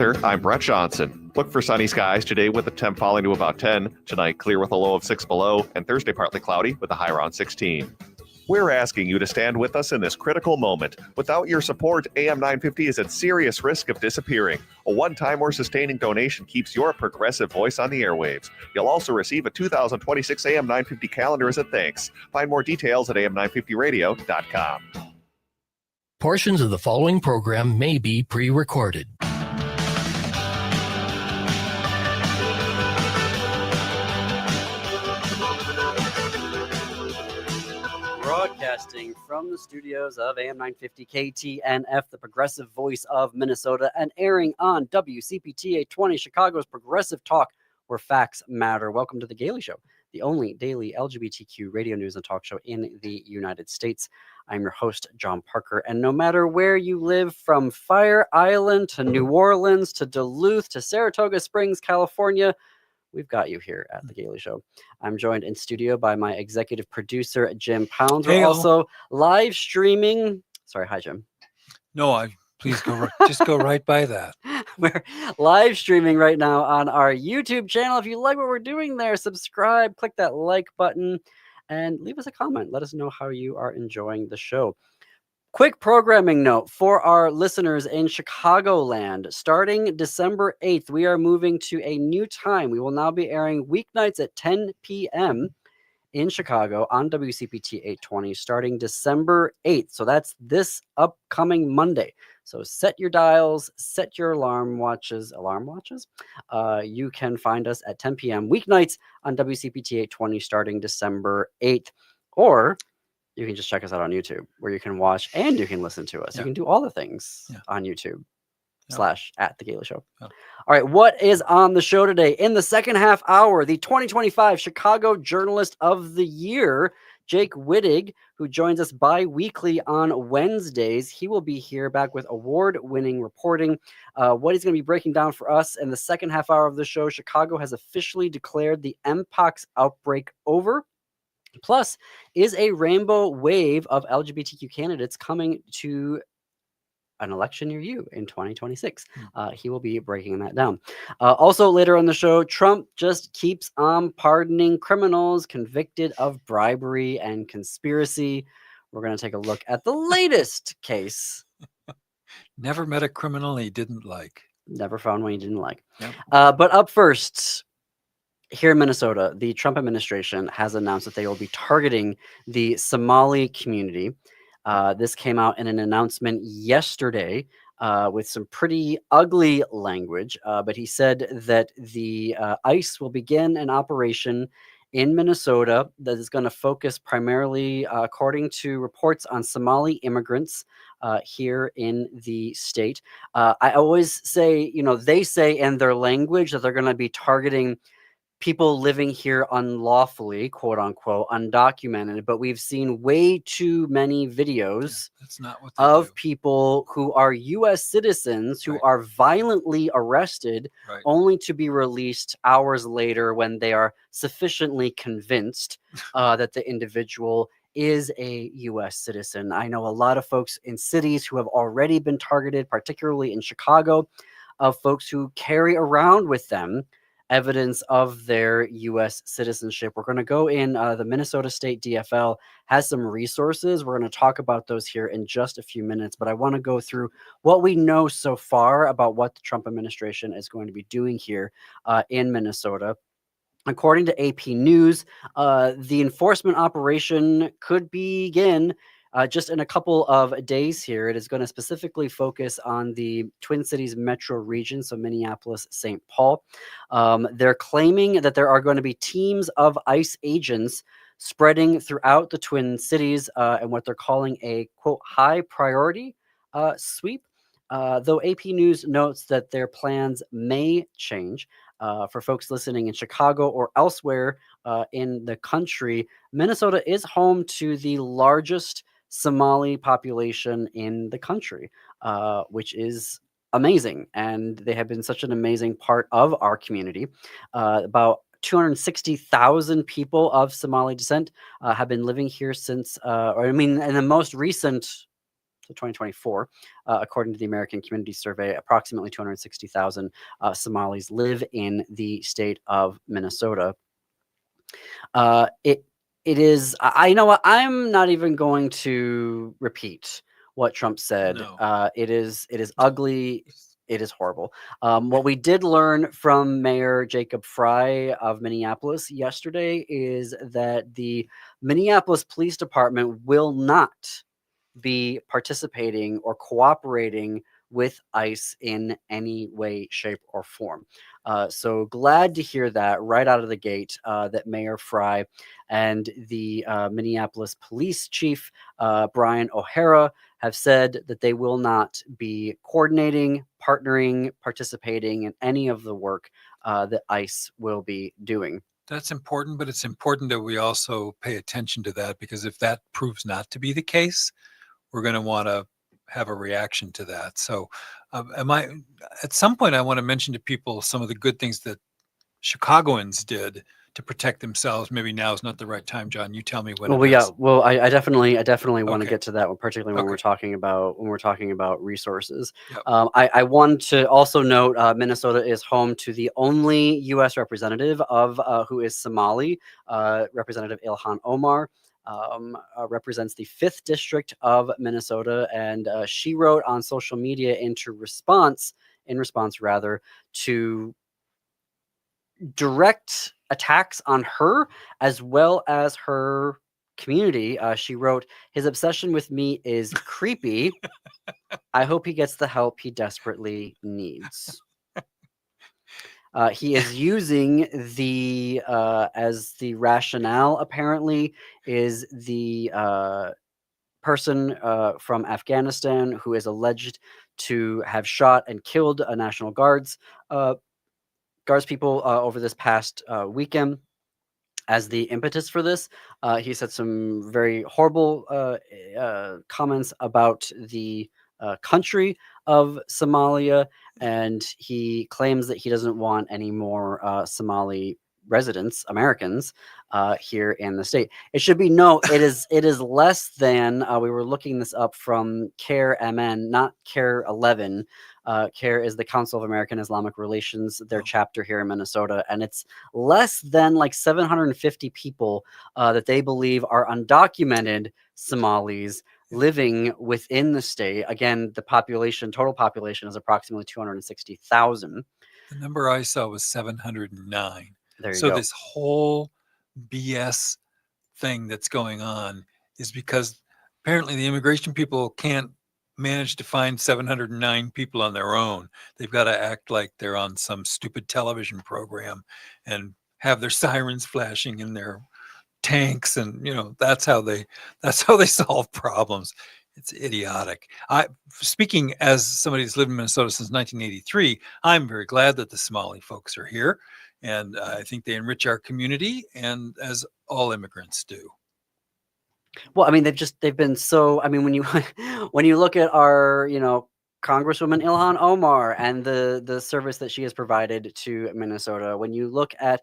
I'm Brett Johnson. Look for sunny skies today with the temp falling to about 10. Tonight, clear with a low of 6 below, and Thursday, partly cloudy with a high around 16. We're asking you to stand with us in this critical moment. Without your support, AM 950 is at serious risk of disappearing. A one-time or sustaining donation keeps your progressive voice on the airwaves. You'll also receive a 2026 AM 950 calendar as a thanks. Find more details at am950radio.com. Portions of the following program may be pre-recorded. Broadcasting from the studios of AM 950 KTNF, the progressive voice of Minnesota, and airing on WCPT 820, Chicago's progressive talk where facts matter. Welcome to The Gailey Show, the only daily LGBTQ radio news and talk show in the United States. I'm your host, John Parker, and no matter where you live, from Fire Island to New Orleans to Duluth to Saratoga Springs, California, we've got you here at The Gailey Show. I'm joined in studio by my executive producer, Jim Pounds. We're also live streaming. Sorry, hi, Jim. No, please just go right by that. We're live streaming right now on our YouTube channel. If you like what we're doing there, subscribe, click that like button, and leave us a comment. Let us know how you are enjoying the show. Quick programming note for our listeners in Chicagoland. Starting December 8th, we are moving to a new time. We will now be airing weeknights at 10 p.m. in Chicago on WCPT 820 starting December 8th. So that's this upcoming Monday. So set your dials, set your alarm watches. You can find us at 10 p.m. weeknights on WCPT 820 starting December 8th. Or you can just check us out on YouTube, where you can watch and you can listen to us. You can do all the things on YouTube / at The Gailey Show. All right, what is on the show today? In the second half hour, the 2025 Chicago Journalist of the Year, Jake Wittich, who joins us bi-weekly on Wednesdays. He will be here back with award-winning reporting. What he's going to be breaking down for us in the second half hour of the show: Chicago has officially declared the Mpox outbreak over. Plus, is a rainbow wave of LGBTQ candidates coming to an election near you in 2026? He will be breaking that down. Also, later on the show, Trump just keeps on pardoning criminals convicted of bribery and conspiracy. We're going to take a look at the latest case. Never met a criminal he didn't like. Never found one he didn't like. Yep. But up first, here in Minnesota, the Trump administration has announced that they will be targeting the Somali community. This came out in an announcement yesterday with some pretty ugly language, but he said that the ICE will begin an operation in Minnesota that is going to focus primarily, according to reports, on Somali immigrants here in the state. I always say, they say in their language that they're going to be targeting people living here unlawfully, quote unquote, undocumented, but we've seen way too many videos of people who are U.S. citizens who are violently arrested only to be released hours later when they are sufficiently convinced that the individual is a U.S. citizen. I know a lot of folks in cities who have already been targeted, particularly in Chicago, of folks who carry around with them evidence of their U.S. citizenship. We're going to go in. The Minnesota State DFL has some resources. We're going to talk about those here in just a few minutes, but I want to go through what we know so far about what the Trump administration is going to be doing here in Minnesota. According to AP News, the enforcement operation could begin just in a couple of days here. It is going to specifically focus on the Twin Cities metro region, so Minneapolis, St. Paul. They're claiming that there are going to be teams of ICE agents spreading throughout the Twin Cities and what they're calling a, quote, high priority sweep. Though AP News notes that their plans may change. For folks listening in Chicago or elsewhere in the country, Minnesota is home to the largest Somali population in the country, which is amazing. And they have been such an amazing part of our community. About 260,000 people of Somali descent have been living here since, in the most recent so 2024, according to the American Community Survey, approximately 260,000 Somalis live in the state of Minnesota. It is. I know what. I'm not even going to repeat what Trump said. No. It is ugly. It is horrible. What we did learn from Mayor Jacob Fry of Minneapolis yesterday is that the Minneapolis Police Department will not be participating or cooperating with ICE in any way, shape, or form. So glad to hear that right out of the gate, that Mayor Fry and the Minneapolis Police Chief, Brian O'Hara, have said that they will not be coordinating, partnering, participating in any of the work that ICE will be doing. That's important, but it's important that we also pay attention to that, because if that proves not to be the case, we're going to want to have a reaction to that. So at some point, I want to mention to people some of the good things that Chicagoans did to protect themselves. Maybe now is not the right time, John. You tell me when. Well, yeah. Well, I definitely want to Okay. get to that one, particularly when Okay. we're talking about resources. Yep. I want to also note Minnesota is home to the only U.S. representative of who is Somali. Representative Ilhan Omar represents the 5th district of Minnesota, and she wrote on social media in response to direct attacks on her as well as her community. She wrote, "His obsession with me is creepy. I hope he gets the help he desperately needs." He is using the as the rationale, apparently, is the person from Afghanistan who is alleged to have shot and killed a National Guards people over this past weekend as the impetus for this. He said some very horrible comments about the country of Somalia, and he claims that he doesn't want any more Somali residents, Americans, here in the state. It should be it is less than, we were looking this up from CARE MN, not CARE 11. CARE is the Council of American Islamic Relations, their chapter here in Minnesota, and it's less than like 750 people that they believe are undocumented Somalis living within the state. Again, the total population is approximately 260,000. The number I saw was 709. There you So go. this whole BS thing that's going on is because apparently the immigration people can't manage to find 709 people on their own. They've got to act like they're on some stupid television program and have their sirens flashing in their tanks, and that's how they solve problems. It's idiotic. Speaking as somebody who's lived in Minnesota since 1983, I'm very glad that the Somali folks are here, and I think they enrich our community, and as all immigrants do. Well, I mean, they've been so. I mean, when you look at our Congresswoman Ilhan Omar and the service that she has provided to Minnesota, when you look at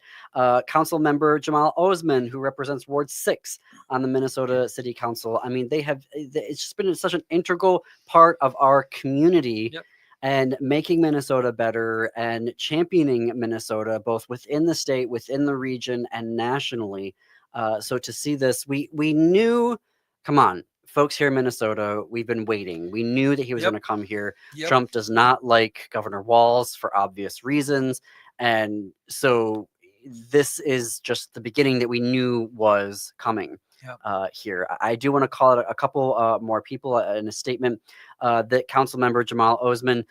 Council Member Jamal Osman, who represents Ward 6 on the Minnesota City Council, I mean, it's just been such an integral part of our community. Yep. And making Minnesota better and championing Minnesota both within the state, within the region, and nationally. So to see this, we knew, come on, folks here in Minnesota, we've been waiting. We knew that he was Yep. going to come here. Yep. Trump does not like Governor Walz for obvious reasons. And so this is just the beginning that we knew was coming. Yep. Here. I do want to call it a couple more people in a statement that Council Member Jamal Osman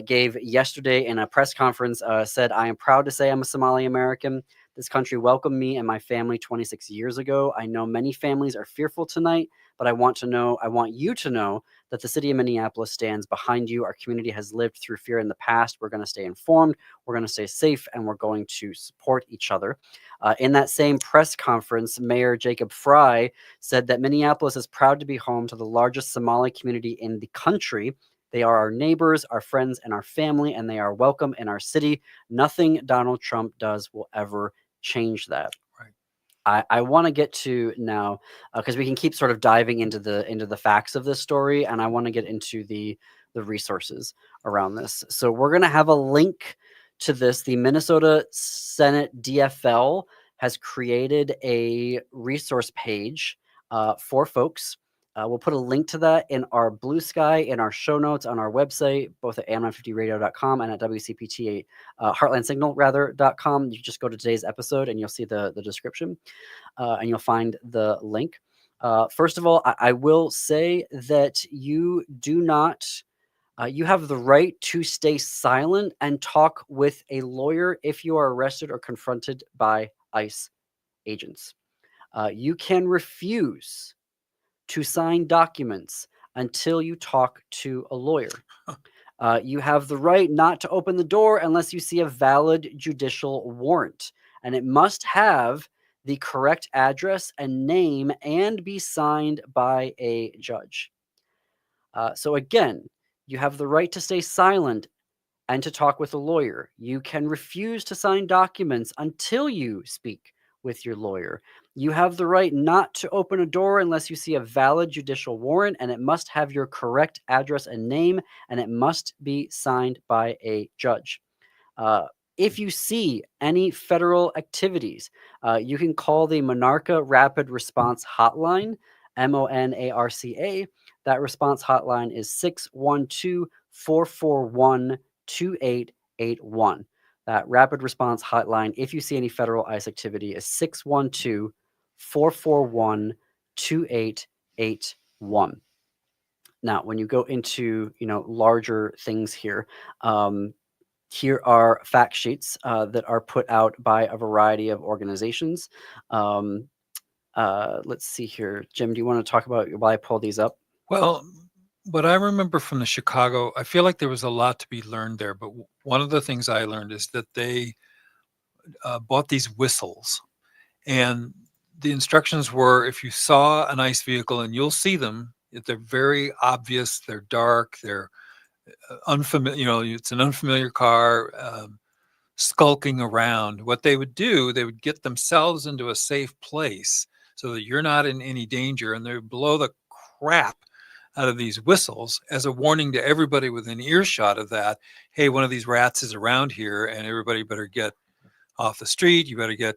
gave yesterday in a press conference. Said, "I am proud to say I'm a Somali American. This country welcomed me and my family 26 years ago. I know many families are fearful tonight, but I want you to know that the city of Minneapolis stands behind you. Our community has lived through fear in the past. We're going to stay informed, we're going to stay safe, and we're going to support each other." In that same press conference, Mayor Jacob Fry said that Minneapolis is proud to be home to the largest Somali community in the country. They are our neighbors, our friends, and our family, and they are welcome in our city. Nothing Donald Trump does will ever change that. Right. I want to get to now, because we can keep sort of diving into the facts of this story, and I want to get into the resources around this. So we're going to have a link to this. The Minnesota Senate DFL has created a resource page for folks. We'll put a link to that in our Blue Sky, in our show notes on our website, both at am950radio.com and at WCPT heartlandsignal.com. You just go to today's episode and you'll see the description, and you'll find the link. First of all, I will say that you do not, you have the right to stay silent and talk with a lawyer if you are arrested or confronted by ICE agents. You can refuse to sign documents until you talk to a lawyer. You have the right not to open the door unless you see a valid judicial warrant, and it must have the correct address and name and be signed by a judge. So again, you have the right to stay silent and to talk with a lawyer. You can refuse to sign documents until you speak with your lawyer. You have the right not to open a door unless you see a valid judicial warrant, and it must have your correct address and name, and it must be signed by a judge. If you see any federal activities, you can call the Monarca Rapid Response Hotline, MONARCA. That response hotline is 612-441-2881. That rapid response hotline, if you see any federal ICE activity, is 612-441-2881. Now, when you go into larger things here, here are fact sheets that are put out by a variety of organizations. Let's see here, Jim. Do you want to talk about why I pulled these up? Well, what I remember from the Chicago, I feel like there was a lot to be learned there. But one of the things I learned is that they bought these whistles. And the instructions were, if you saw an ICE vehicle, and you'll see them, they're very obvious, they're dark, they're unfamiliar, it's an unfamiliar car skulking around. What they would do, they would get themselves into a safe place so that you're not in any danger, and they would blow the crap out of these whistles as a warning to everybody within earshot of that. Hey, one of these rats is around here, and everybody better get off the street. You better get,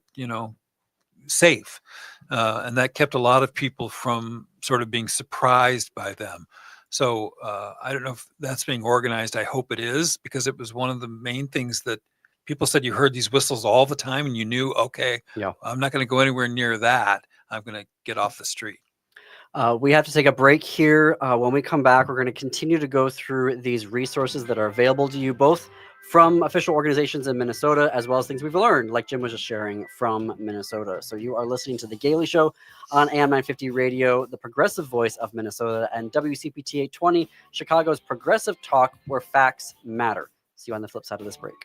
safe. And that kept a lot of people from sort of being surprised by them. So I don't know if that's being organized. I hope it is, because it was one of the main things that people said. You heard these whistles all the time and you knew, okay, yeah, I'm not going to go anywhere near that. I'm going to get off the street. We have to take a break here. When we come back, we're going to continue to go through these resources that are available to you, both from official organizations in Minnesota, as well as things we've learned, like Jim was just sharing, from Minnesota. So you are listening to The Gailey Show on AM 950 Radio, the progressive voice of Minnesota, and WCPT 820, Chicago's progressive talk where facts matter. See you on the flip side of this break.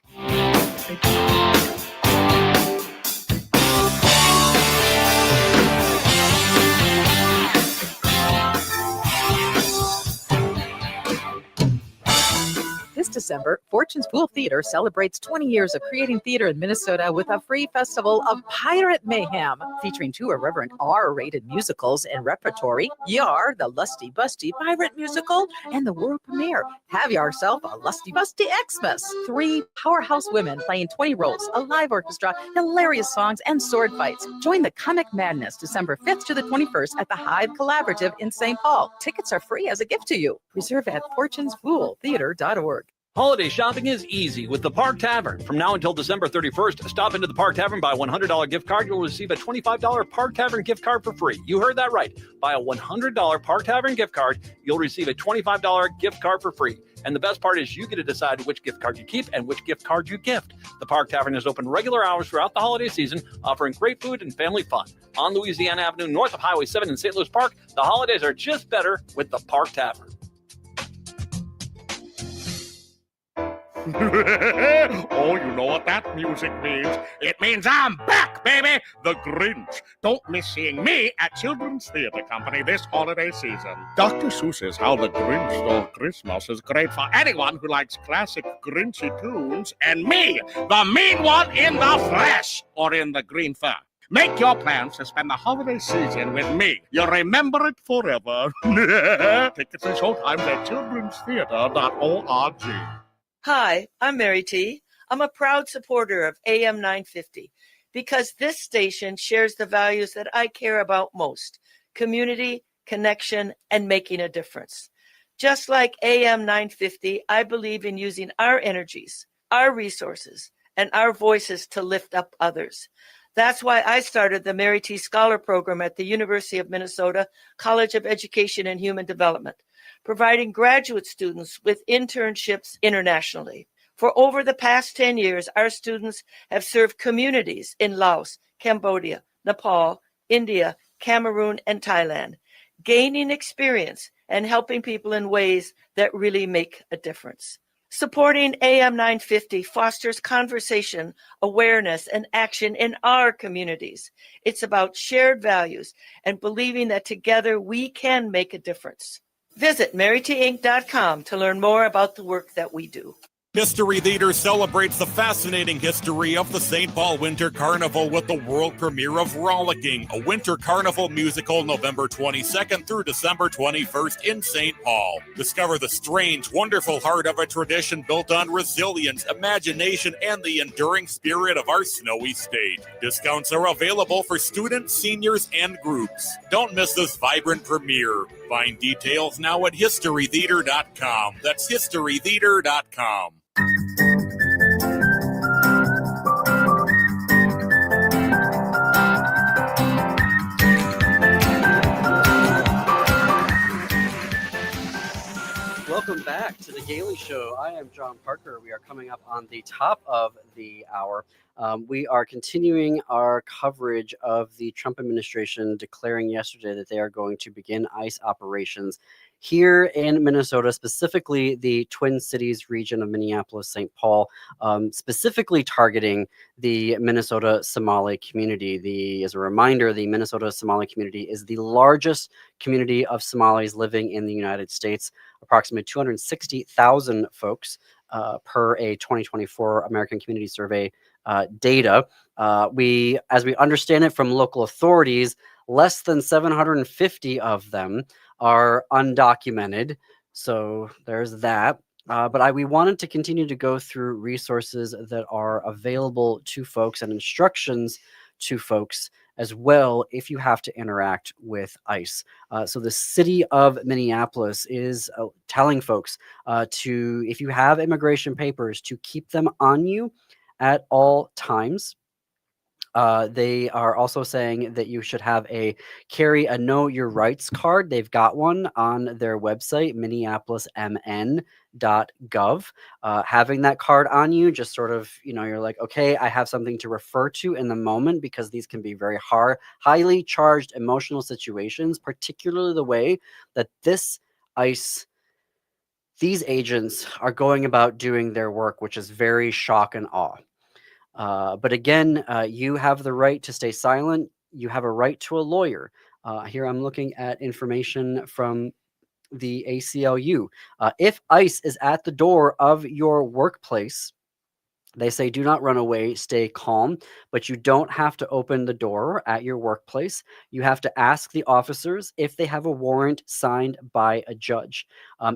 This December, Fortune's Pool Theater celebrates 20 years of creating theater in Minnesota with a free festival of Pirate Mayhem, featuring 2 irreverent R-rated musicals in repertory, Yar, the Lusty Busty Pirate Musical, and the world premiere, Have Yourself a Lusty Busty Xmas. 3 powerhouse women playing 20 roles, a live orchestra, hilarious songs, and sword fights. Join the Comic Madness December 5th to the 21st at the Hive Collaborative in St. Paul. Tickets are free as a gift to you. Reserve at fortunespooltheater.org. Holiday shopping is easy with the Park Tavern. From now until December 31st, stop into the Park Tavern, buy a $100 gift card, you'll receive a $25 Park Tavern gift card for free. You heard that right. Buy a $100 Park Tavern gift card, you'll receive a $25 gift card for free. And the best part is you get to decide which gift card you keep and which gift card you gift. The Park Tavern is open regular hours throughout the holiday season, offering great food and family fun. On Louisiana Avenue, north of Highway 7 in St. Louis Park, the holidays are just better with the Park Tavern. Oh, you know what that music means. It means I'm back, baby! The Grinch. Don't miss seeing me at Children's Theatre Company this holiday season. Dr. Seuss's How the Grinch Stole Christmas is great for anyone who likes classic Grinchy tunes, and me, the mean one in the flesh, or in the green fur. Make your plans to spend the holiday season with me. You'll remember it forever. Tickets and showtimes at childrenstheater.org. Hi, I'm Mary T. I'm a proud supporter of AM 950 because this station shares the values that I care about most: community, connection, and making a difference. Just like AM 950, I believe in using our energies, our resources, and our voices to lift up others. That's why I started the Mary T. Scholar Program at the University of Minnesota College of Education and Human Development, providing graduate students with internships internationally. For over the past 10 years, our students have served communities in Laos, Cambodia, Nepal, India, Cameroon, and Thailand, gaining experience and helping people in ways that really make a difference. Supporting AM 950 fosters conversation, awareness, and action in our communities. It's about shared values and believing that together we can make a difference. Visit marytinc.com to learn more about the work that we do. History Theater celebrates the fascinating history of the St. Paul Winter Carnival with the world premiere of Rollicking, a winter carnival musical, November 22nd through December 21st in St. Paul. Discover the strange, wonderful heart of a tradition built on resilience, imagination, and the enduring spirit of our snowy state. Discounts are available for students, seniors, and groups. Don't miss this vibrant premiere. Find details now at historytheater.com. That's historytheater.com. Welcome back to the Gailey Show. I am John Parker. We are coming up on the top of the hour. We are continuing our coverage of the Trump administration declaring yesterday that they are going to begin ICE operations here in Minnesota, specifically the Twin Cities region of Minneapolis, St. Paul, specifically targeting the Minnesota Somali community. As a reminder, the Minnesota Somali community is the largest community of Somalis living in the United States, approximately 260,000 folks per a 2024 American Community Survey data. As we understand it from local authorities, less than 750 of them are undocumented. So there's that. But we wanted to continue to go through resources that are available to folks and instructions to folks as well if you have to interact with ICE. So the city of Minneapolis is telling folks to, if you have immigration papers, to keep them on you at all times. They are also saying that you should carry a Know Your Rights card. They've got one on their website, minneapolismn.gov. Having that card on you, just sort of, you're like, okay, I have something to refer to in the moment, because these can be very highly charged emotional situations, particularly the way that these agents are going about doing their work, which is very shock and awe. But again, you have the right to stay silent. You have a right to a lawyer. Here I'm looking at information from the ACLU. If ICE is at the door of your workplace, they say do not run away, stay calm, but you don't have to open the door at your workplace. You have to ask the officers if they have a warrant signed by a judge.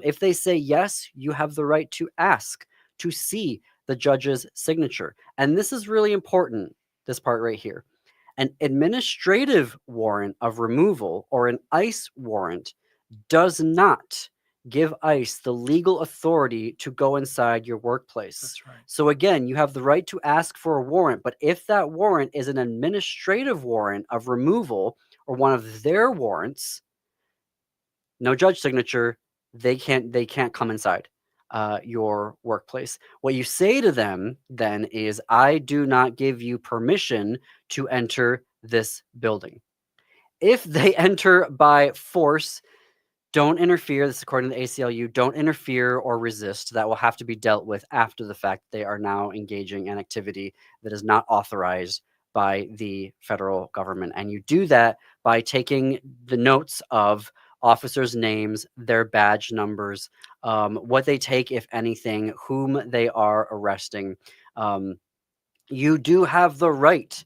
If they say yes, you have the right to ask to see the judge's signature. And this is really important, this part right here. An administrative warrant of removal or an ICE warrant does not give ICE the legal authority to go inside your workplace. That's right. So again, you have the right to ask for a warrant, but if that warrant is an administrative warrant of removal or one of their warrants, no judge signature, they can't come inside your workplace. What you say to them then is, I do not give you permission to enter this building. If they enter by force, don't interfere. This is according to the ACLU. Don't interfere or resist. That will have to be dealt with after the fact. They are now engaging in activity that is not authorized by the federal government. And you do that by taking the notes of officers' names, their badge numbers, what they take, if anything, whom they are arresting. You do have the right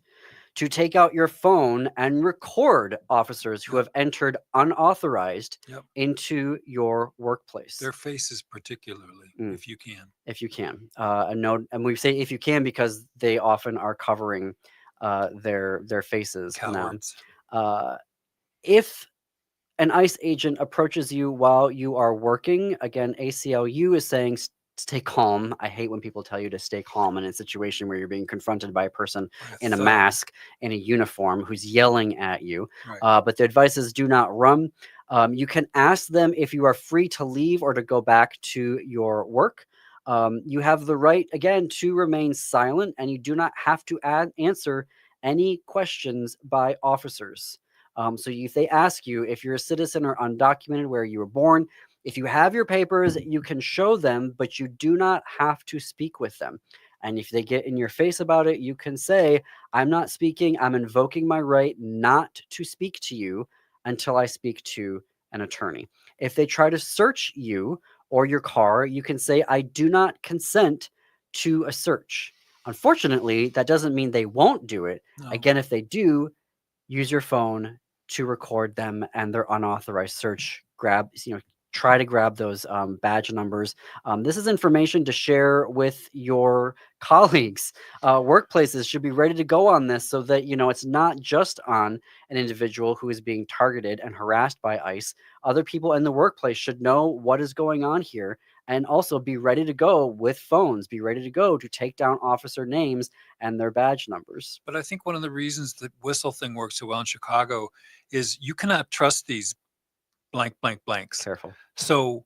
to take out your phone and record officers who have entered unauthorized into your workplace. Their faces particularly, if you can. If you can. And we say if you can because they often are covering their faces. Cowards. Now, if an ICE agent approaches you while you are working, again, ACLU is saying stay calm. I hate when people tell you to stay calm in a situation where you're being confronted by a person in a mask, in a uniform, who's yelling at you. But the advice is do not run. You can ask them if you are free to leave or to go back to your work. You have the right, again, to remain silent, and you do not have to answer any questions by officers. So if they ask you if you're a citizen or undocumented, where you were born, if you have your papers, you can show them, but you do not have to speak with them. And if they get in your face about it, you can say, I'm not speaking. I'm invoking my right not to speak to you until I speak to an attorney. If they try to search you or your car, you can say, I do not consent to a search. Unfortunately, that doesn't mean they won't do it. No. Again, if they do, use your phone to record them and their unauthorized search. Try to grab those badge numbers. This is information to share with your colleagues. Workplaces should be ready to go on this so that, it's not just on an individual who is being targeted and harassed by ICE. Other people in the workplace should know what is going on here and also be ready to go with phones, be ready to go to take down officer names and their badge numbers. But I think one of the reasons the whistle thing works so well in Chicago is you cannot trust these blanks. Careful. So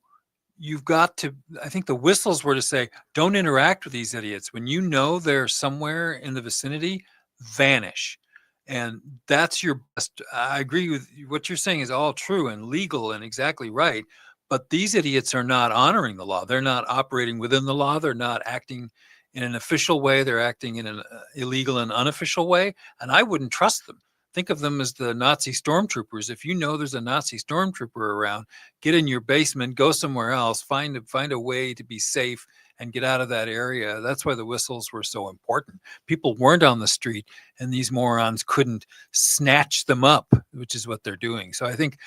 you've got to, I think the whistles were to say, don't interact with these idiots. When you know they're somewhere in the vicinity, vanish. And that's your best. I agree with what you're saying is all true and legal and exactly right. But these idiots are not honoring the law. They're not operating within the law. They're not acting in an official way. They're acting in an illegal and unofficial way. And I wouldn't trust them. Think of them as the Nazi stormtroopers. If you know there's a Nazi stormtrooper around, get in your basement, go somewhere else, find a way to be safe and get out of that area. That's why the whistles were so important. People weren't on the street and these morons couldn't snatch them up, which is what they're doing. So I think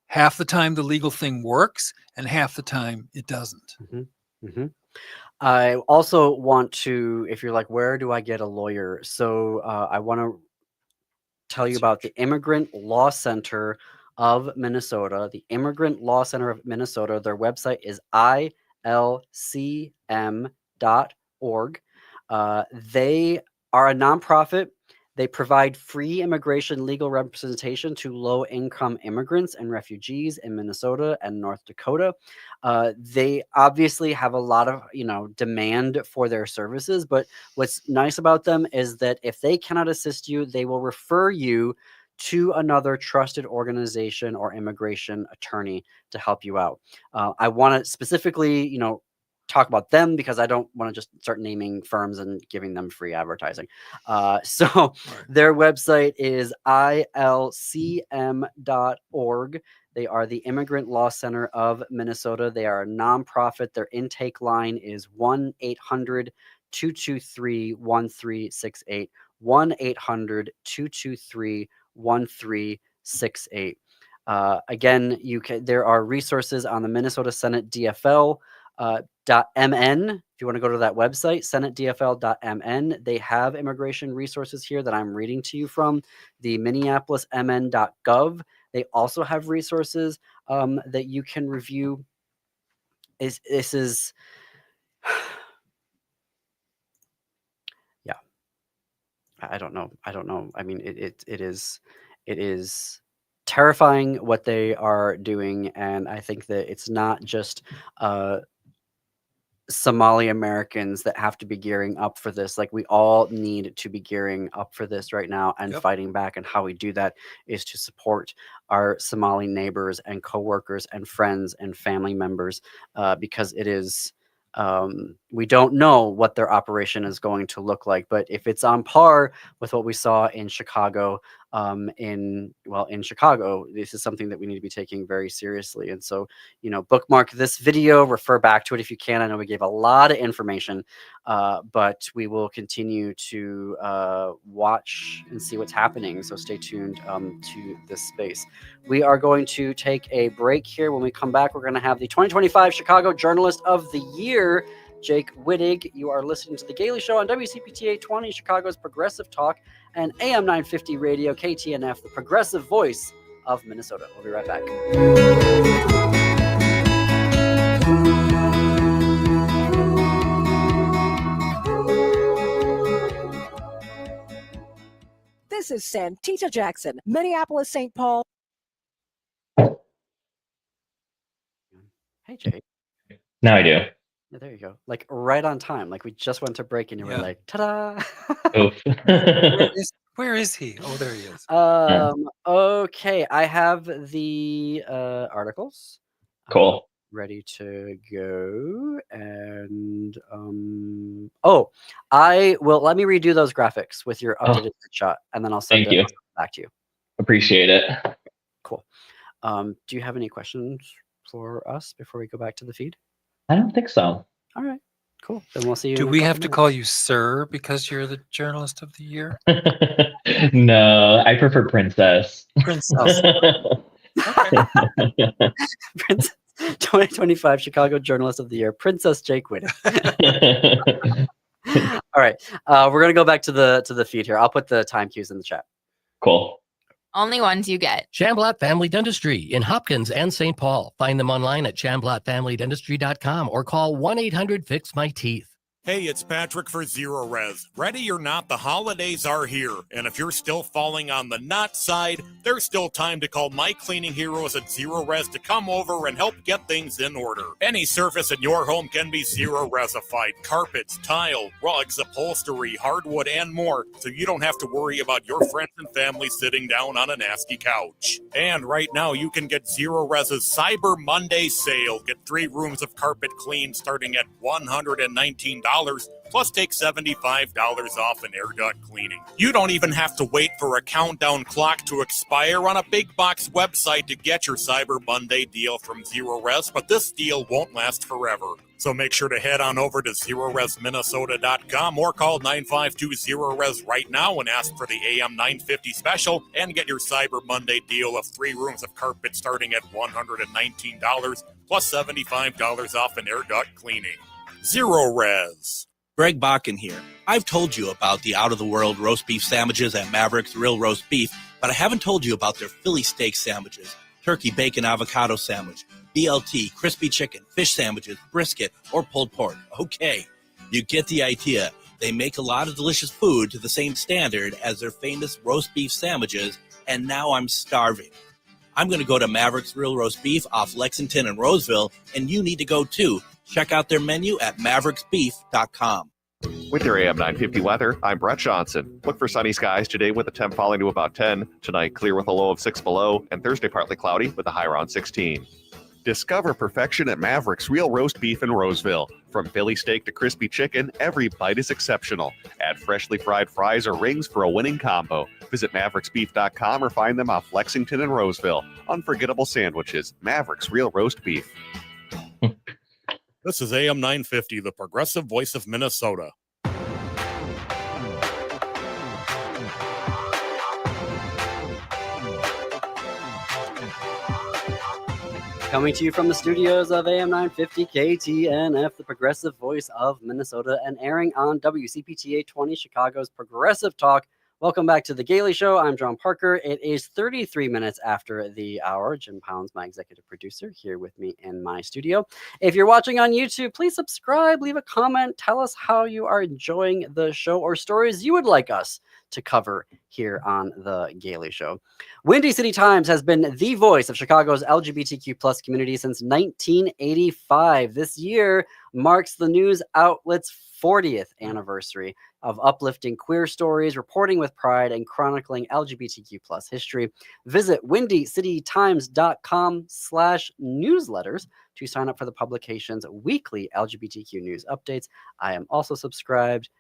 half the time the legal thing works and half the time it doesn't. Mm-hmm. Mm-hmm. I also want to, if you're like, where do I get a lawyer? So I want to tell you about the Immigrant Law Center of Minnesota. The Immigrant Law Center of Minnesota, their website is ilcm.org. They are a nonprofit. They provide free immigration legal representation to low-income immigrants and refugees in Minnesota and North Dakota. They obviously have a lot of, demand for their services, but what's nice about them is that if they cannot assist you, they will refer you to another trusted organization or immigration attorney to help you out. I want to specifically, talk about them because I don't want to just start naming firms and giving them free advertising. So their website is ilcm.org. They are the Immigrant Law Center of Minnesota. They are a nonprofit. Their intake line is 1-800-223-1368. 1-800-223-1368. Again, there are resources on the Minnesota Senate DFL. .mn. If you want to go to that website, senatedfl.mn, they have immigration resources here that I'm reading to you from. The minneapolismn.gov, they also have resources that you can review. This is yeah. I don't know. I mean, it is terrifying what they are doing, and I think that it's not just Somali Americans that have to be gearing up for this. Like, we all need to be gearing up for this right now and fighting back. And how we do that is to support our Somali neighbors and coworkers and friends and family members, because it is, we don't know what their operation is going to look like. But if it's on par with what we saw in Chicago, in Chicago. This is something that we need to be taking very seriously. And so, bookmark this video, refer back to it if you can. I know we gave a lot of information, but we will continue to watch and see what's happening. So stay tuned to this space. We are going to take a break here. When we come back, we're going to have the 2025 Chicago Journalist of the Year, Jake Wittich. You are listening to The Gailey Show on WCPT 20, Chicago's Progressive Talk, and AM 950 Radio, KTNF, the progressive voice of Minnesota. We'll be right back. This is Santita Jackson, Minneapolis, St. Paul. Hey, Jake. Now I do. Yeah, there you go. Like right on time. Like we just went to break and you were like, ta-da. Oof. Where is he? Oh, there he is. Okay, I have the articles. Cool. Ready to go. And let me redo those graphics with your updated shot, and then I'll send it back to you. Appreciate it. Cool. Do you have any questions for us before we go back to the feed? I don't think so. All right, cool. Then we'll see you. Do we have to call you sir because you're the Journalist of the Year? No, I prefer princess. Princess. Princess 2025 Chicago Journalist of the Year, Princess Jake Wittich. All right, we're gonna go back to the feed here. I'll put the time cues in the chat. Cool. Only ones you get. Shamblat Family Dentistry in Hopkins and St. Paul. Find them online at shamblatfamilydentistry.com or call 1-800-FIX-MY-TEETH. Hey, it's Patrick for Zero Res. Ready or not, the holidays are here. And if you're still falling on the not side, there's still time to call my cleaning heroes at Zero Res to come over and help get things in order. Any surface in your home can be Zero Resified. Carpets, tile, rugs, upholstery, hardwood, and more. So you don't have to worry about your friends and family sitting down on a nasty couch. And right now, you can get Zero Res's Cyber Monday sale. Get 3 rooms of carpet clean starting at $119. Plus take $75 off an air duct cleaning. You don't even have to wait for a countdown clock to expire on a big box website to get your Cyber Monday deal from Zero Res, but this deal won't last forever. So make sure to head on over to ZeroResMinnesota.com or call 952-ZERO-RES right now and ask for the AM 950 special and get your Cyber Monday deal of 3 rooms of carpet starting at $119 plus $75 off an air duct cleaning. Zero Res. Greg Bakken here. I've told you about the out-of-the-world roast beef sandwiches at Maverick's Real Roast Beef, but I haven't told you about their Philly steak sandwiches, turkey bacon avocado sandwich, BLT, crispy chicken, fish sandwiches, brisket, or pulled pork. Okay, you get the idea. They make a lot of delicious food to the same standard as their famous roast beef sandwiches, and now I'm starving. I'm going to go to Maverick's Real Roast Beef off Lexington and Roseville, and you need to go too. Check out their menu at mavericksbeef.com. With your AM 950 weather, I'm Brett Johnson. Look for sunny skies today with a temp falling to about 10. Tonight, clear with a low of 6 below. And Thursday, partly cloudy with a high around 16. Discover perfection at Maverick's Real Roast Beef in Roseville. From Philly steak to crispy chicken, every bite is exceptional. Add freshly fried fries or rings for a winning combo. Visit mavericksbeef.com or find them off Lexington and Roseville. Unforgettable sandwiches. Maverick's Real Roast Beef. This is AM 950, the progressive voice of Minnesota. Coming to you from the studios of AM 950 KTNF, the progressive voice of Minnesota, and airing on WCPT 20, Chicago's Progressive Talk. Welcome back to The Gailey Show. I'm John Parker. It is 33 minutes after the hour. Jim Pounds, my executive producer, here with me in my studio. If you're watching on YouTube, please subscribe, leave a comment, tell us how you are enjoying the show or stories you would like us to cover here on The Gailey Show. Windy City Times has been the voice of Chicago's LGBTQ plus community since 1985. This year marks the news outlet's 40th anniversary of uplifting queer stories, reporting with pride, and chronicling LGBTQ plus history. Visit windycitytimes.com/newsletters to sign up for the publication's weekly LGBTQ news updates. I am also subscribed.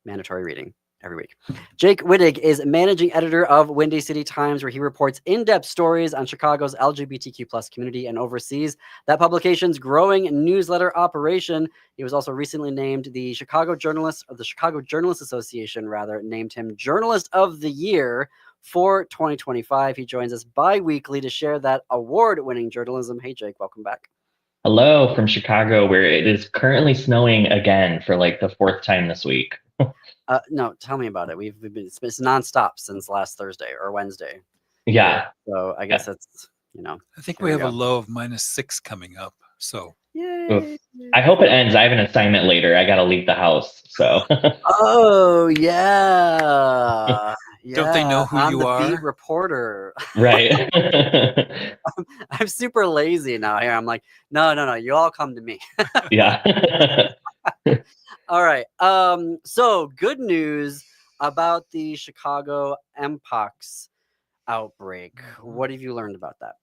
Mandatory reading every week. Jake Wittich is managing editor of Windy City Times, where he reports in-depth stories on Chicago's LGBTQ plus community and oversees that publication's growing newsletter operation. He was also recently named the Chicago Journalist Association, named him Journalist of the Year for 2025. He joins us bi-weekly to share that award-winning journalism. Hey, Jake, welcome back. Hello from Chicago, where it is currently snowing again for like the 4th time this week. No, tell me about it. It's nonstop since last Thursday or Wednesday. Yeah. So I guess it's, I think we have a low of -6 coming up. So yay. I hope it ends. I have an assignment later. I got to leave the house. So. Oh, yeah. Don't they know who I'm you the are? beat reporter. Right. I'm super lazy now here. I'm like, no, you all come to me. Yeah. All right. So good news about the Chicago Mpox outbreak. What have you learned about that?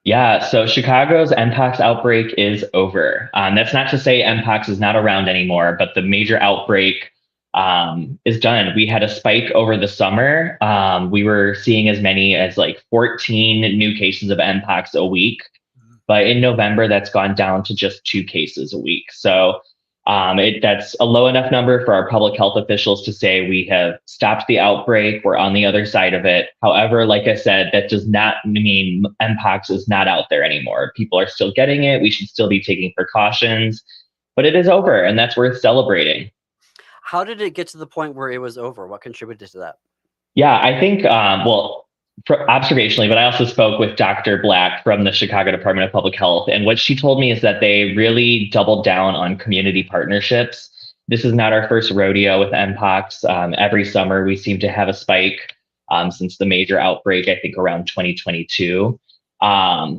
Yeah, so Chicago's Mpox outbreak is over. That's not to say Mpox is not around anymore, but the major outbreak is done. We had a spike over the summer. We were seeing as many as like 14 new cases of Mpox a week. But in November, that's gone down to just 2 cases a week. So that's a low enough number for our public health officials to say we have stopped the outbreak. We're on the other side of it. However, like I said, that does not mean Mpox is not out there anymore. People are still getting it. We should still be taking precautions, but it is over, and that's worth celebrating. How did it get to the point where it was over? What contributed to that? Yeah, I think, observationally, but I also spoke with Dr. Black from the Chicago Department of Public Health. And what she told me is that they really doubled down on community partnerships. This is not our first rodeo with Mpox. Every summer, we seem to have a spike since the major outbreak, I think around 2022.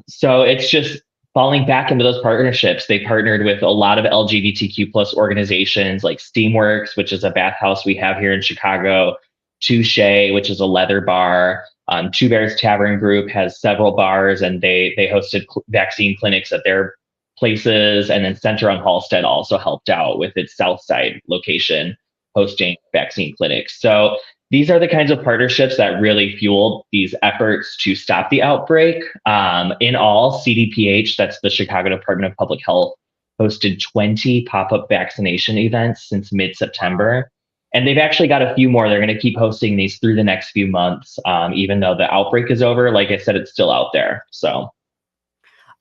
So it's just falling back into those partnerships. They partnered with a lot of LGBTQ plus organizations like Steamworks, which is a bathhouse we have here in Chicago, Touche, which is a leather bar. Two Bears Tavern Group has several bars, and they hosted vaccine clinics at their places. And then Center on Halstead also helped out with its South Side location, hosting vaccine clinics. So these are the kinds of partnerships that really fueled these efforts to stop the outbreak. In all, CDPH, that's the Chicago Department of Public Health, hosted 20 pop-up vaccination events since mid-September. And they've actually got a few more. They're going to keep hosting these through the next few months. Even though the outbreak is over, like I said, it's still out there. So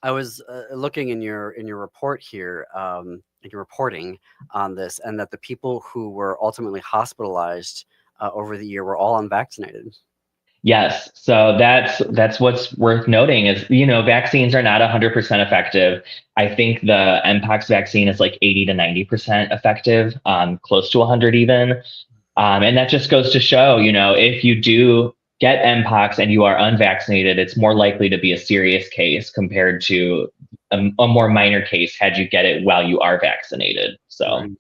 I was looking in your report here, in your reporting on this, and that the people who were ultimately hospitalized over the year were all unvaccinated. yes, so that's what's worth noting is, vaccines are not 100% effective. I think the Mpox vaccine is like 80 to 90% effective, close to 100 even. And that just goes to show, if you do get Mpox and you are unvaccinated, it's more likely to be a serious case compared to a more minor case had you get it while you are vaccinated. So. Right.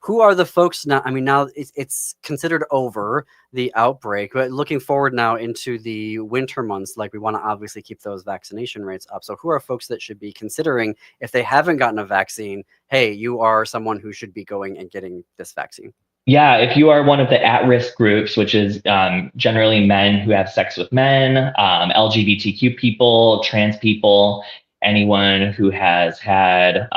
Who are the folks now? I mean, now it's considered over the outbreak, but looking forward now into the winter months, like we want to obviously keep those vaccination rates up. So who are folks that should be considering, if they haven't gotten a vaccine, hey, you are someone who should be going and getting this vaccine? Yeah, if you are one of the at-risk groups, which is generally men who have sex with men, LGBTQ people, trans people, anyone who has had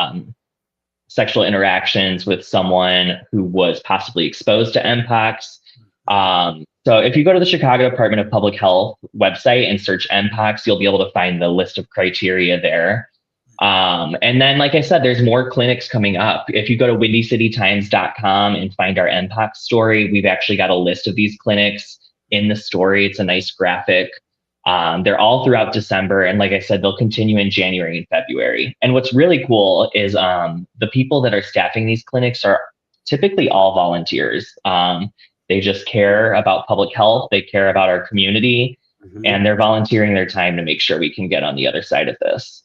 sexual interactions with someone who was possibly exposed to Mpox. So if you go to the Chicago Department of Public Health website and search Mpox, you'll be able to find the list of criteria there. And then, like I said, there's more clinics coming up. If you go to windycitytimes.com and find our Mpox story, we've actually got a list of these clinics in the story. It's a nice graphic. They're all throughout December. And like I said, they'll continue in January and February. And what's really cool is the people that are staffing these clinics are typically all volunteers. They just care about public health. They care about our community, and they're volunteering their time to make sure we can get on the other side of this.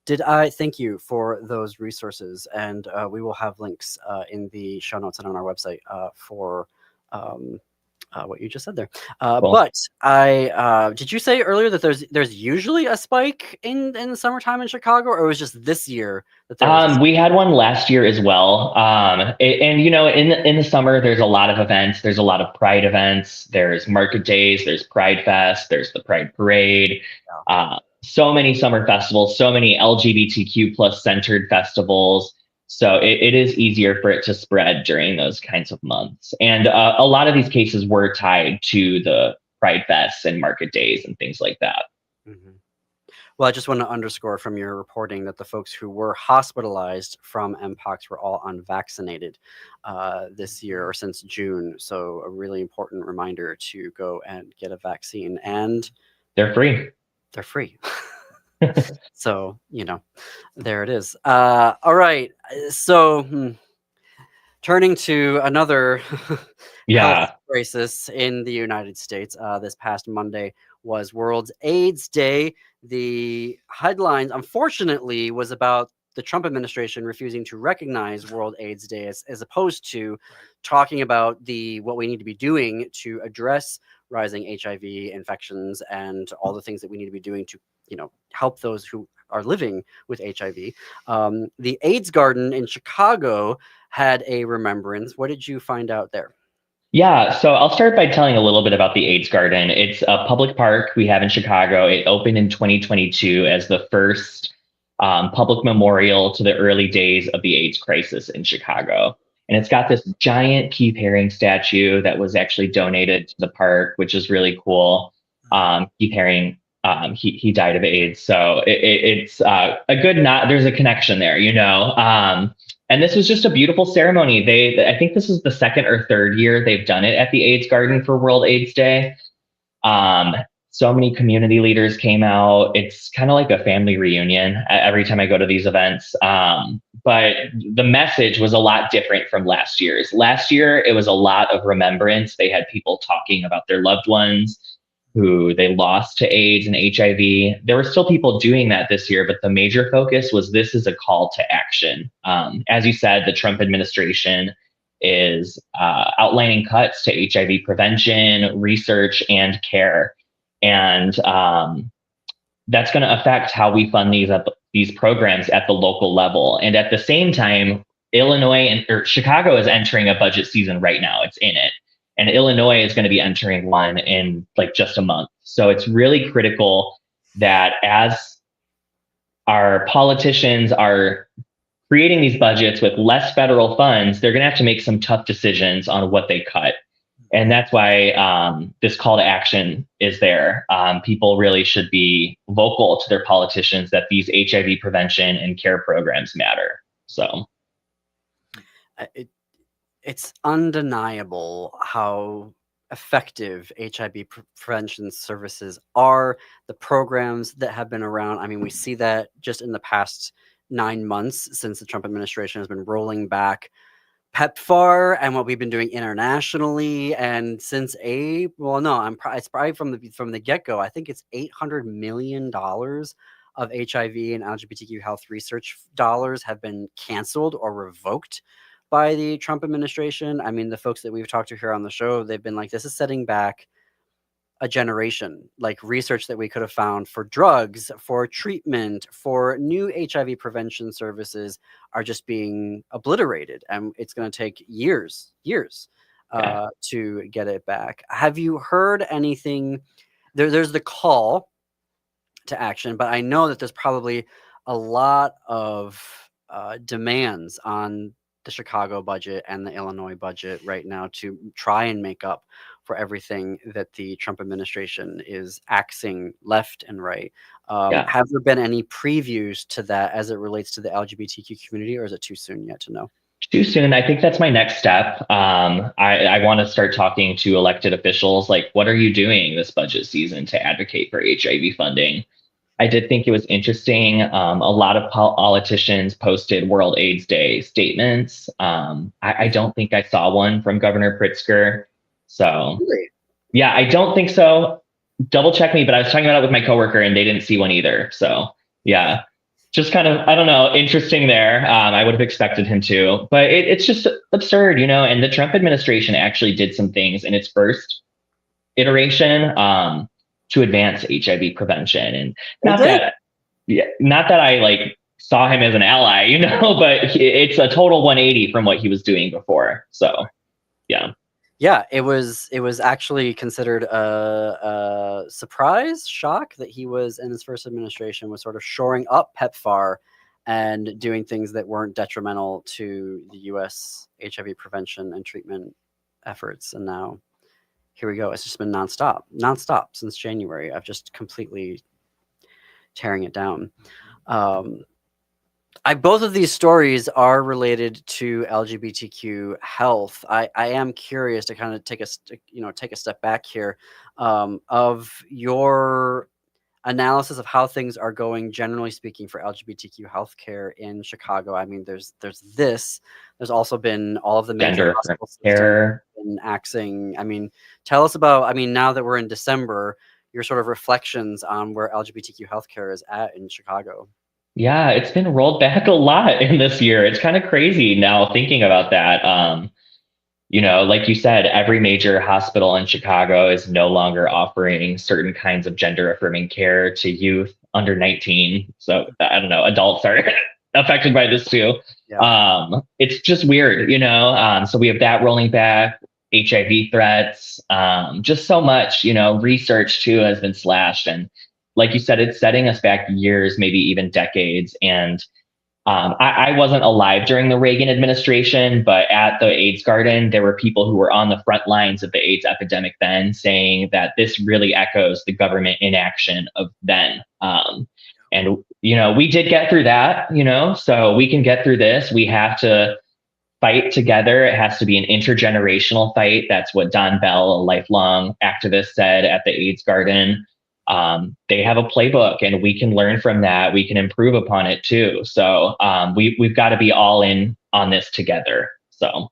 Did I thank you for those resources, and we will have links in the show notes and on our website for what you just said there. Cool. But I did you say earlier that there's usually a spike in the summertime in Chicago, or it was just this year that there was? We had one last year as well. And you know, in the summer, there's a lot of events. There's a lot of Pride events. There's market days. There's Pride Fest. There's the Pride Parade. So many summer festivals. So many LGBTQ plus centered festivals. So it is easier for it to spread during those kinds of months. And a lot of these cases were tied to the Pride Fests and market days and things like that. Mm-hmm. Well, I just want to underscore from your reporting that the folks who were hospitalized from Mpox were all unvaccinated this year or since June. So a really important reminder to go and get a vaccine. And they're free. They're free. So, you know, there it is. All right. So turning to another health crisis in the United States, this past Monday was World AIDS Day. The headlines, unfortunately, was about the Trump administration refusing to recognize World AIDS Day as opposed to talking about what we need to be doing to address rising HIV infections and all the things that we need to be doing to, you know, help those who are living with HIV. The AIDS Garden in Chicago had a remembrance. What did you find out there? Yeah, so I'll start by telling a little bit about the AIDS Garden. It's a public park we have in Chicago. It opened in 2022 as the first public memorial to the early days of the AIDS crisis in Chicago. And it's got this giant Keith Haring statue that was actually donated to the park, which is really cool. Keith Haring, he died of AIDS. So it's a good there's a connection there, you know. And this was just a beautiful ceremony. I think this is the second or third year they've done it at the AIDS Garden for World AIDS Day. So many community leaders came out. It's kind of like a family reunion every time I go to these events. But the message was a lot different from last year's. Last year, it was a lot of remembrance. They had people talking about their loved ones who they lost to AIDS and HIV. There were still people doing that this year, but the major focus was this is a call to action. As you said, the Trump administration is outlining cuts to HIV prevention, research, and care. And that's going to affect how we fund these programs at the local level. And at the same time, Chicago is entering a budget season right now. It's in it. And Illinois is going to be entering one in like just a month. So it's really critical that as our politicians are creating these budgets with less federal funds, they're going to have to make some tough decisions on what they cut. And that's why this call to action is there. People really should be vocal to their politicians that these HIV prevention and care programs matter. So it's undeniable how effective HIV prevention services are, the programs that have been around. I mean, we see that just in the past 9 months since the Trump administration has been rolling back PEPFAR and what we've been doing internationally. And since it's probably from the get-go, I think it's $800 million of HIV and LGBTQ health research dollars have been canceled or revoked by the Trump administration. I mean, the folks that we've talked to here on the show, they've been like, this is setting back a generation, like research that we could have found for drugs, for treatment, for new HIV prevention services are just being obliterated. And it's going to take years to get it back. Have you heard anything? There's the call to action, but I know that there's probably a lot of demands on the Chicago budget and the Illinois budget right now to try and make up for everything that the Trump administration is axing left and right. Have there been any previews to that as it relates to the LGBTQ community, or is it too soon yet to know? Too soon. I think that's my next step. I want to start talking to elected officials, like, what are you doing this budget season to advocate for HIV funding? I did think it was interesting. A lot of politicians posted World AIDS Day statements. I don't think I saw one from Governor Pritzker. So, yeah, I don't think so. Double check me, but I was talking about it with my coworker and they didn't see one either. So, yeah. just kind of, I don't know, interesting there. I would have expected him to, but it's just absurd, you know. And the Trump administration actually did some things in its first iteration to advance HIV prevention, and not that I like saw him as an ally, you know, but it's a total 180 from what he was doing before. So, yeah. Yeah, it was actually considered a surprise shock that he was in his first administration was sort of shoring up PEPFAR and doing things that weren't detrimental to the U.S. HIV prevention and treatment efforts. And now here we go. It's just been nonstop since January. I've just completely tearing it down. Both of these stories are related to LGBTQ health. I am curious to kind of take a step back here of your analysis of how things are going, generally speaking, for LGBTQ healthcare in Chicago. I mean, there's also been all of the major hospital systems and axing. I mean, tell us about. I mean, now that we're in December, your sort of reflections on where LGBTQ healthcare is at in Chicago. Yeah, it's been rolled back a lot in this year. It's kind of crazy now thinking about that. You know, like you said, every major hospital in Chicago is no longer offering certain kinds of gender affirming care to youth under 19. So I don't know, adults are affected by this too. Yeah. It's just weird, you know. So we have that rolling back, HIV threats, just so much, you know, research too has been slashed. And like you said, it's setting us back years, maybe even decades. And I wasn't alive during the Reagan administration, but at the AIDS Garden, there were people who were on the front lines of the AIDS epidemic then saying that this really echoes the government inaction of then. And, you know, we did get through that, you know, so we can get through this. We have to fight together. It has to be an intergenerational fight. That's what Don Bell, a lifelong activist, said at the AIDS Garden. They have a playbook and we can learn from that. We can improve upon it too. So we've got to be all in on this together. So.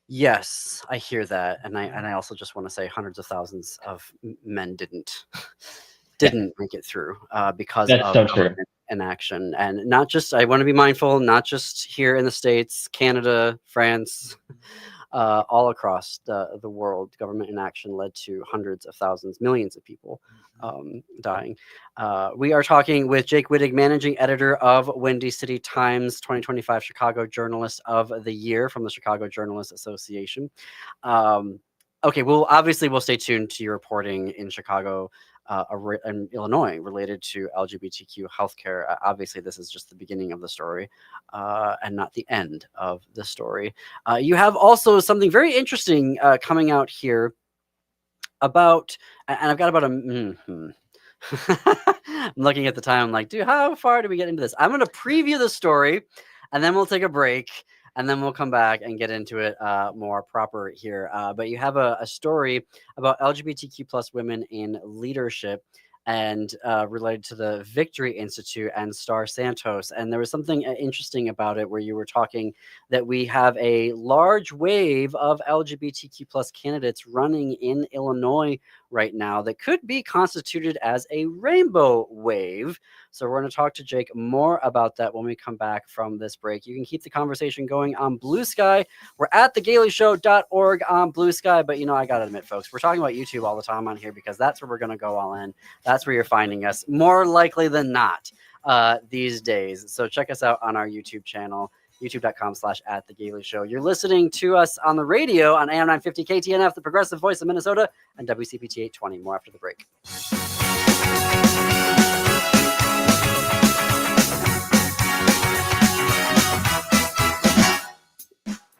Yes, I hear that. And I also just want to say hundreds of thousands of men didn't make it through because That's of so true. Inaction. And not just, I want to be mindful, not just here in the States, Canada, France, all across the world, government inaction led to hundreds of thousands, millions of people dying. We are talking with Jake Wittich, managing editor of Windy City Times, 2025 Chicago Journalist of the Year from the Chicago Journalists Association. Okay, well, obviously we'll stay tuned to your reporting in Chicago and Illinois related to LGBTQ healthcare. Obviously, this is just the beginning of the story and not the end of the story. You have also something very interesting coming out here about, and I've got about I'm looking at the time. I'm like, dude, how far do we get into this? I'm going to preview the story and then we'll take a break. And then we'll come back and get into it more proper here. But you have a story about LGBTQ plus women in leadership and related to the Victory Institute and Star Santos. And there was something interesting about it where you were talking that we have a large wave of LGBTQ plus candidates running in Illinois right now that could be constituted as a rainbow wave. So we're going to talk to Jake more about that when we come back from this break. You can keep the conversation going on Blue Sky. We're at thegaileyshow.org on Blue Sky. But, you know, I got to admit, folks, we're talking about YouTube all the time on here because that's where we're going to go all in. That's where you're finding us more likely than not these days. So check us out on our YouTube channel, youtube.com/@thegaileyshow. You're listening to us on the radio on AM 950 KTNF, the progressive voice of Minnesota, and WCPT 820. More after the break.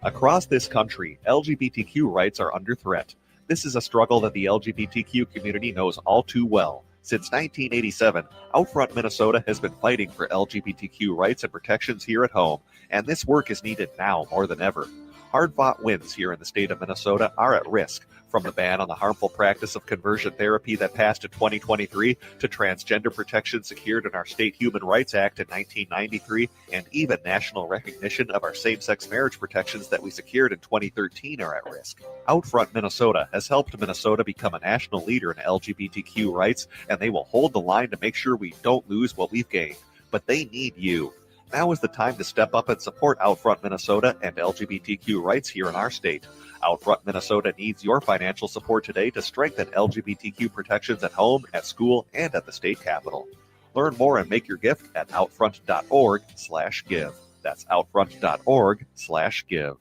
Across this country, LGBTQ rights are under threat. This is a struggle that the LGBTQ community knows all too well. Since 1987, Outfront Minnesota has been fighting for LGBTQ rights and protections here at home, and this work is needed now more than ever. Hard-fought wins here in the state of Minnesota are at risk, from the ban on the harmful practice of conversion therapy that passed in 2023 to transgender protection secured in our State Human Rights Act in 1993, and even national recognition of our same-sex marriage protections that we secured in 2013 are at risk. Outfront Minnesota has helped Minnesota become a national leader in LGBTQ rights, and they will hold the line to make sure we don't lose what we've gained. but they need you. Now is the time to step up and support Outfront Minnesota and LGBTQ rights here in our state. Outfront Minnesota needs your financial support today to strengthen LGBTQ protections at home, at school, and at the state capitol. Learn more and make your gift at outfront.org/give. That's outfront.org/give.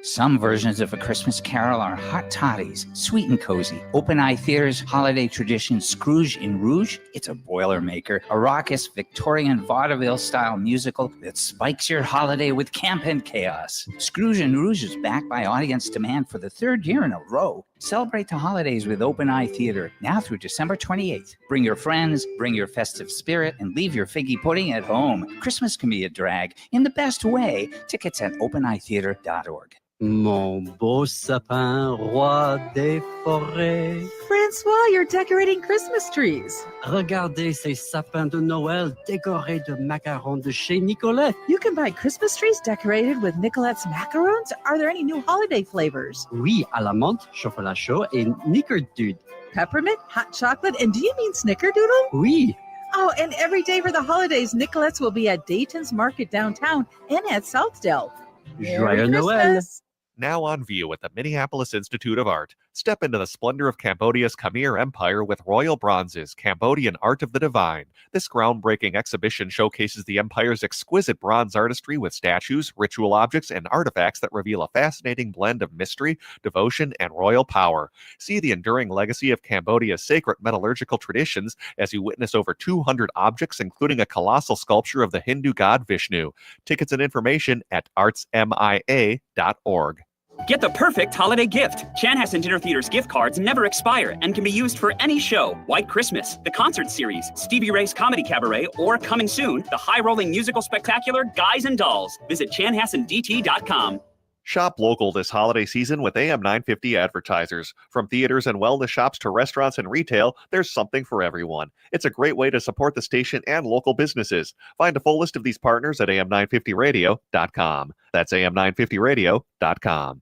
Some versions of A Christmas Carol are hot toddies, sweet and cozy. Open Eye Theater's holiday tradition, Scrooge in Rouge, it's a Boilermaker, a raucous Victorian vaudeville-style musical that spikes your holiday with camp and chaos. Scrooge in Rouge is backed by audience demand for the third year in a row. Celebrate the holidays with Open Eye Theater, now through December 28th. Bring your friends, bring your festive spirit, and leave your figgy pudding at home. Christmas can be a drag in the best way. Tickets at openeyetheater.org. Mon beau sapin, roi des forêts. Francois, you're decorating Christmas trees. Regardez ces sapins de Noël décorés de macarons de chez Nicolet. You can buy Christmas trees decorated with Nicolette's macarons. Are there any new holiday flavors? Oui, à la menthe, chocolat chaud et Nickerdude. Peppermint, hot chocolate, and do you mean Snickerdoodle? Oui. Oh, and every day for the holidays, Nicolette's will be at Dayton's Market downtown and at Southdale. Joyeux Noël. Now on view at the Minneapolis Institute of Art. Step into the splendor of Cambodia's Khmer Empire with Royal Bronzes, Cambodian Art of the Divine. This groundbreaking exhibition showcases the empire's exquisite bronze artistry with statues, ritual objects, and artifacts that reveal a fascinating blend of mystery, devotion, and royal power. See the enduring legacy of Cambodia's sacred metallurgical traditions as you witness over 200 objects, including a colossal sculpture of the Hindu god Vishnu. Tickets and information at artsmia.org. Get the perfect holiday gift. Chanhassen Dinner Theater's gift cards never expire and can be used for any show. White Christmas, the concert series, Stevie Ray's Comedy Cabaret, or coming soon, the high-rolling musical spectacular Guys and Dolls. Visit chanhassendt.com. Shop local this holiday season with AM 950 advertisers. From theaters and wellness shops to restaurants and retail, there's something for everyone. It's a great way to support the station and local businesses. Find a full list of these partners at am950radio.com. That's am950radio.com.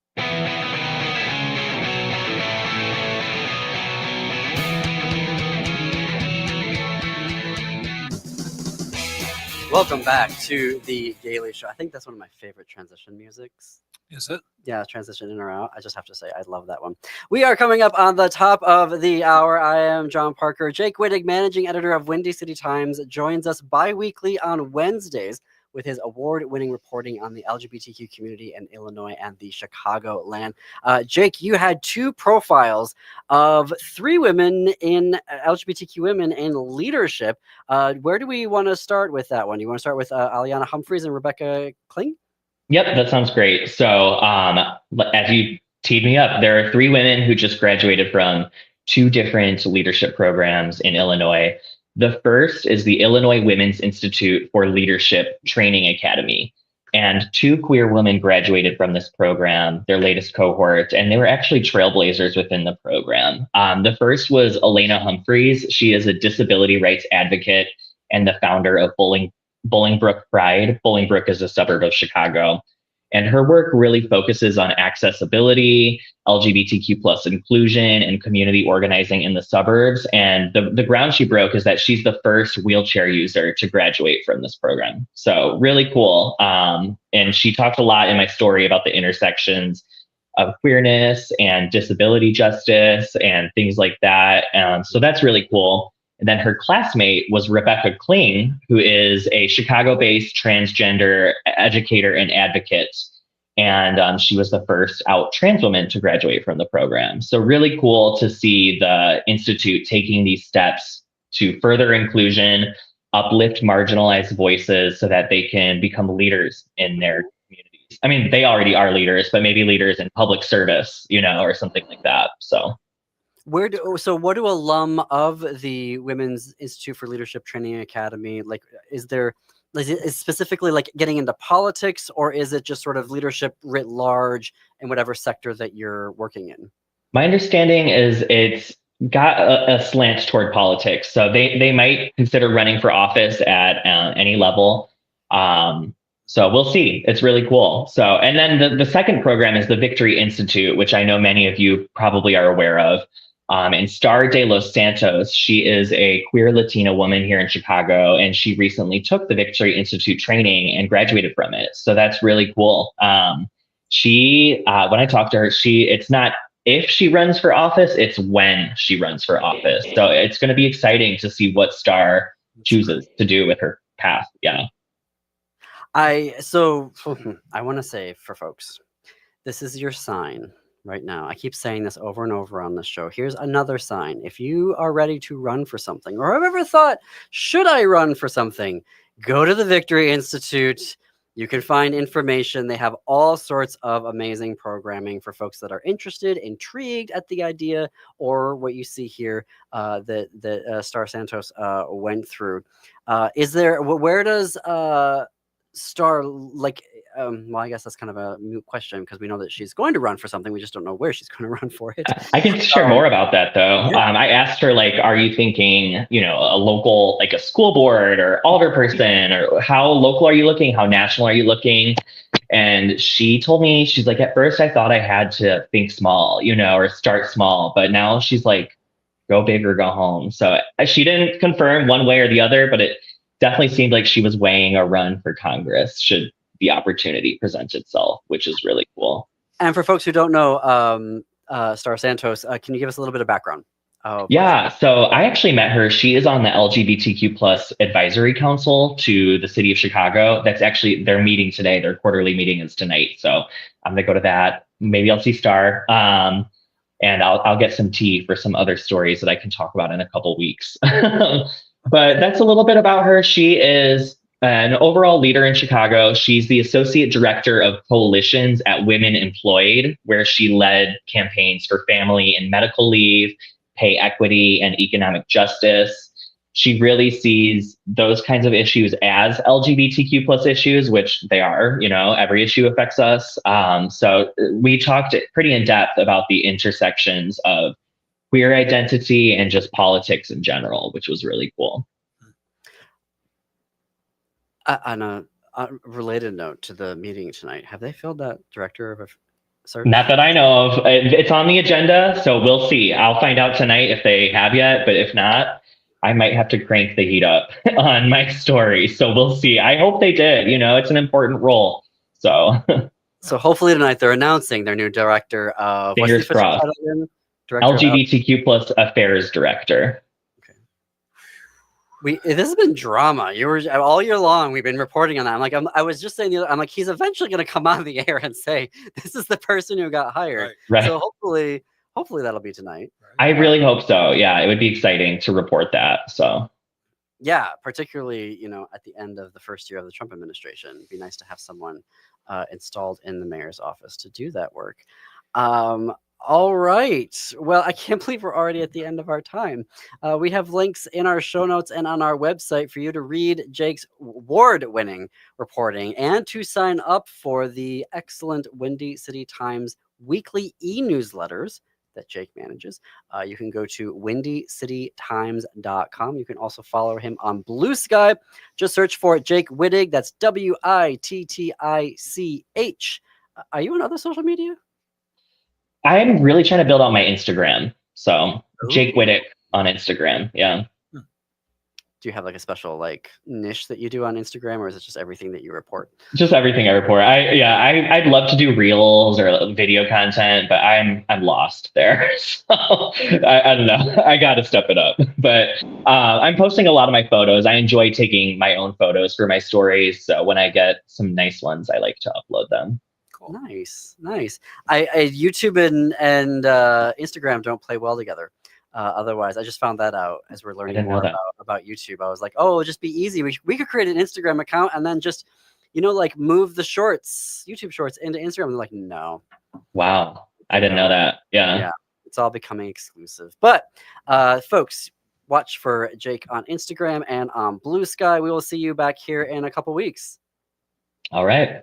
Welcome back to the Daily Show. I think that's one of my favorite transition musics. Is it? Yeah, transition in or out. I just have to say, I love that one. We are coming up on the top of the hour. I am John Parker. Jake Wittich, managing editor of Windy City Times, joins us bi-weekly on Wednesdays with his award-winning reporting on the LGBTQ community in Illinois and the Chicagoland. Jake, you had two profiles of three women in LGBTQ women in leadership. Where do we want to start with that one? You want to start with Aliana Humphreys and Rebecca Kling? Yep, that sounds great. So as you teed me up, there are three women who just graduated from two different leadership programs in Illinois. The first is the Illinois Women's Institute for Leadership Training Academy. And two queer women graduated from this program, their latest cohort, and they were actually trailblazers within the program. The first was Elena Humphreys. She is a disability rights advocate and the founder of Bolingbrook Pride. Bolingbrook is a suburb of Chicago. And her work really focuses on accessibility, LGBTQ plus inclusion, and community organizing in the suburbs. And the ground she broke is that she's the first wheelchair user to graduate from this program. So really cool. And she talked a lot in my story about the intersections of queerness and disability justice and things like that. So that's really cool. And then her classmate was Rebecca Kling, who is a Chicago-based transgender educator and advocate. And she was the first out trans woman to graduate from the program. So really cool to see the Institute taking these steps to further inclusion, uplift marginalized voices so that they can become leaders in their communities. I mean, they already are leaders, but maybe leaders in public service, or something like that. So. What do alum of the Women's Institute for Leadership Training Academy, is it specifically getting into politics, or is it just sort of leadership writ large in whatever sector that you're working in? My understanding is it's got a slant toward politics. So they might consider running for office at any level. So we'll see. It's really cool. So, and then the second program is the Victory Institute, which I know many of you probably are aware of. And Star de los Santos, she is a queer Latina woman here in Chicago, and she recently took the Victory Institute training and graduated from it. So that's really cool. She, when I talked to her, it's not if she runs for office, it's when she runs for office. So it's going to be exciting to see what Star chooses to do with her path. Yeah. I want to say for folks, this is your sign right now. I keep saying this over and over on this show. Here's another sign. If you are ready to run for something, or have ever thought, should I run for something? Go to the Victory Institute. You can find information. They have all sorts of amazing programming for folks that are interested, intrigued at the idea, or what you see here that Star Santos went through. Where does Star, like, well, I guess that's kind of a moot question because we know that she's going to run for something. We just don't know where she's going to run for it. I can share more about that, though. Yeah. I asked her, like, are you thinking, a local, like a school board or alderperson, or how local are you looking? How national are you looking? And she told me, she's like, at first I thought I had to think small, or start small. But now she's like, go big or go home. So she didn't confirm one way or the other, but it definitely seemed like she was weighing a run for Congress should the opportunity present itself, which is really cool. And for folks who don't know Star Santos, can you give us a little bit of background? Yeah, so I actually met her. She is on the LGBTQ plus advisory council to the city of Chicago. That's actually their meeting today. Their quarterly meeting is tonight. So I'm gonna go to that. Maybe I'll see Star. And I'll get some tea for some other stories that I can talk about in a couple weeks. But that's a little bit about her. She is an overall leader in Chicago. She's the associate director of coalitions at Women Employed, where she led campaigns for family and medical leave, pay equity, and economic justice. She really sees those kinds of issues as LGBTQ plus issues, which they are, every issue affects us. So we talked pretty in depth about the intersections of queer identity and just politics in general, which was really cool. On a related note to the meeting tonight, have they filled that director of a search? Not that I know of. It's on the agenda, so we'll see. I'll find out tonight if they have yet, but if not, I might have to crank the heat up on my story. So we'll see. I hope they did. It's an important role. So hopefully tonight they're announcing their new director of fingers crossed. LGBTQ plus affairs director. This has been drama. All year long we've been reporting on that. I was just saying, I'm like, he's eventually going to come on the air and say this is the person who got hired. Right. So hopefully that'll be tonight. I really hope so. Yeah, it would be exciting to report that. So yeah, particularly at the end of the first year of the Trump administration, it'd be nice to have someone installed in the mayor's office to do that work. All right. Well, I can't believe we're already at the end of our time. We have links in our show notes and on our website for you to read Jake's award-winning reporting and to sign up for the excellent Windy City Times weekly e-newsletters that Jake manages. You can go to windycitytimes.com. You can also follow him on Blue Sky. Just search for Jake Wittich. That's Wittich. Are you on other social media? I'm really trying to build out my Instagram. So Jake Wittich on Instagram. Yeah. Do you have like a special niche that you do on Instagram, or is it just everything that you report? Just everything I report. I'd love to do reels or video content, but I'm lost there. So I don't know. I got to step it up. But I'm posting a lot of my photos. I enjoy taking my own photos for my stories. So when I get some nice ones, I like to upload them. Cool. Nice. I YouTube and Instagram don't play well together. Otherwise, I just found that out as we're learning more about YouTube. I was like, oh, it'll just be easy. We could create an Instagram account and then just, move the YouTube shorts into Instagram. And they're like, no. Wow. I didn't know that. Yeah. It's all becoming exclusive. But folks, watch for Jake on Instagram and on Blue Sky. We will see you back here in a couple weeks. All right.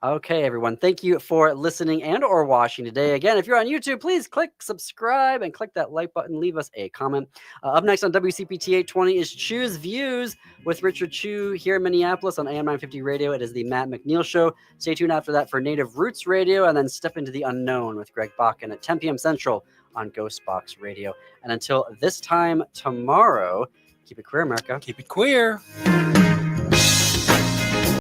Okay, everyone. Thank you for listening and or watching today. Again, if you're on YouTube, please click subscribe and click that like button. Leave us a comment. Up next on WCPT 820 is Choose Views with Richard Chu here in Minneapolis on AM 950 Radio. It is the Matt McNeil Show. Stay tuned after that for Native Roots Radio, and then Step into the Unknown with Greg Bakken at 10 p.m. Central on Ghost Box Radio. And until this time tomorrow, keep it queer, America. Keep it queer.